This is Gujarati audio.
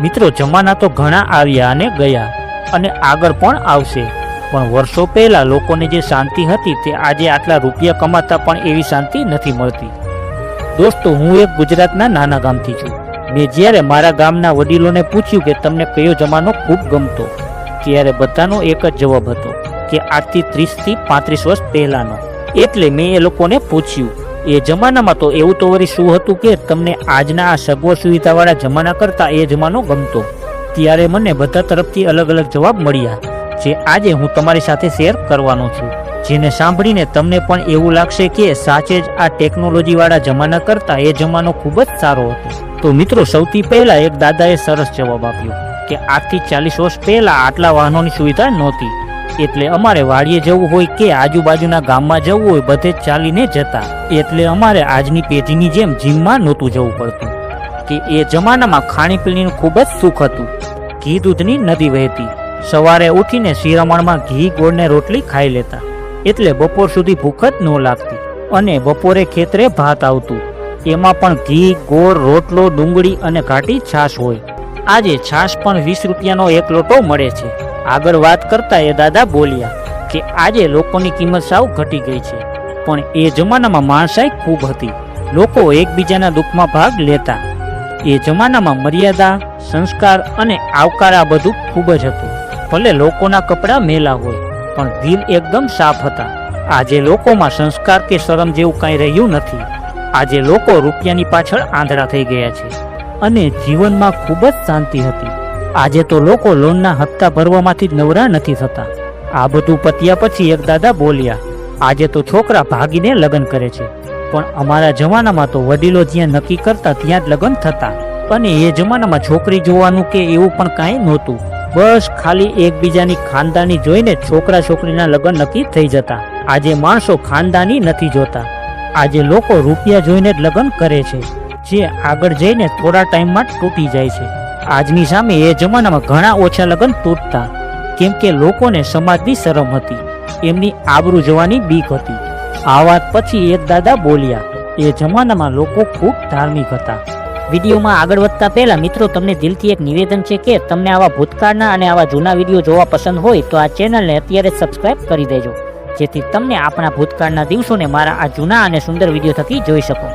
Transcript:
મિત્રો, જમાના તો ઘણા આવ્યા અને ગયા અને આગળ પણ આવશે, પણ વર્ષો પહેલા લોકોને જે શાંતિ હતી તે આજે આટલા રૂપિયા કમાતા પણ એવી શાંતિ નથી મળતી. દોસ્તો, હું એક ગુજરાતના નાના ગામથી છું. મેં જ્યારે મારા ગામના વડીલોને પૂછ્યું કે તમને કયો જમાનો ખૂબ ગમતો, ત્યારે બધાનો એક જ જવાબ હતો કે આજથી 30 થી 35 વર્ષ પહેલાનો. એટલે મેં એ લોકોને પૂછ્યું, એ જમાનામાં તો એવું તો વળી શું હતું કે તમને આજના આ સગવડ સુવિધાવાળા જમાના કરતાં એ જમાનો ગમતો? ત્યારે મને બધા તરફથી અલગ અલગ જવાબ મળ્યા, જે આજે હું તમારી સાથે શેર કરવાનો છું, જેને સાંભળીને તમને પણ એવું લાગશે કે સાચે જ આ ટેકનોલોજીવાળા જમાના કરતાં એ જમાનો ખૂબ જ સારો હતો. તો મિત્રો, સૌથી પહેલા એક દાદાએ સરસ જવાબ આપ્યો કે આજથી 40 વર્ષ પહેલા આટલા વાહનોની સુવિધા નહોતી, એટલે અમારે વાડીએ જવું હોય કે આજુબાજુના ગામમાં જવું હોય બધે જ ચાલીને જતા, એટલે અમારે આજની પેઢીની જેમ જીમમાં નહોતું જવું પડતું. કે એ જમાનામાં ખાણીપીણીનું ખૂબ જ સુખ હતું. ઘી દૂધની નદી વહેતી, સવારે ઉઠીને શિરામણમાં ઘી ગોળને રોટલી ખાઈ લેતા, એટલે બપોર સુધી ભૂખ જ ન લાગતી. અને બપોરે ખેતરે ભાત આવતું, એમાં પણ ઘી ગોળ રોટલો ડુંગળી અને ઘાટી છાશ હોય. આજે છાશ પણ 20 રૂપિયાનો એક લોટો મળે છે. આગળ વાત કરતા એ દાદા બોલ્યા કે આજે લોકોની કિંમત સાવ ઘટી ગઈ છે, પણ એ જમાનામાં માણસાઈ ખૂબ હતી. લોકો એકબીજાના દુઃખમાં ભાગ લેતા. એ જમાનામાં મર્યાદા, સંસ્કાર અને આવકાર આ બધું ખૂબ જ હતું. ભલે લોકોના કપડાં મેલા હોય, પણ દિલ એકદમ સાફ હતા. આજે લોકોમાં સંસ્કાર કે શરમ જેવું કાંઈ રહ્યું નથી. આજે લોકો રૂપિયાની પાછળ આંધળા થઈ ગયા છે અને જીવનમાં ખૂબ જ શાંતિ હતી. આજે તો લોકો લોનના હપ્તા ભરવામાંથી જ નવરા નથી થતા. આ બધું પત્યા પછી એક દાદા બોલ્યા, આજે તો છોકરા ભાગીને લગ્ન કરે છે, પણ અમારા જમાનામાં તો વડીલો જ્યાં નક્કી કરતા ત્યાં જ લગ્ન થતા. અને એ જમાનામાં છોકરી જોવાનું કે એવું પણ કાંઈ નહોતું. બસ ખાલી એકબીજાની ખાનદાની જોઈને છોકરા છોકરીના લગ્ન નક્કી થઈ જતા. આજે માણસો ખાનદાની નથી જોતા. આજે લોકો રૂપિયા જોઈને જ લગ્ન કરે છે, જે આગળ જઈને થોડા ટાઈમમાં તૂટી જાય છે. આજની સામે એ જમાનામાં ઘણા ઓછા લગ્ન તૂટતા, કેમ કે લોકોને સમાજની શરમ હતી, એમની આબરૂ જવાની બીક હતી. આ વાત પછી એક દાદા બોલ્યા, એ જમાનામાં લોકો ખૂબ ધાર્મિક હતા. વિડીયોમાં આગળ વધતા પહેલા મિત્રો, તમને દિલથી એક નિવેદન છે કે તમને આવા ભૂતકાળના અને આવા જૂના વિડીયો જોવા પસંદ હોય તો આ ચેનલને અત્યારે સબસ્ક્રાઇબ કરી દેજો, જેથી તમને આપણા ભૂતકાળના દિવસોને મારા આ જૂના અને સુંદર વિડીયો થકી જોઈ શકો.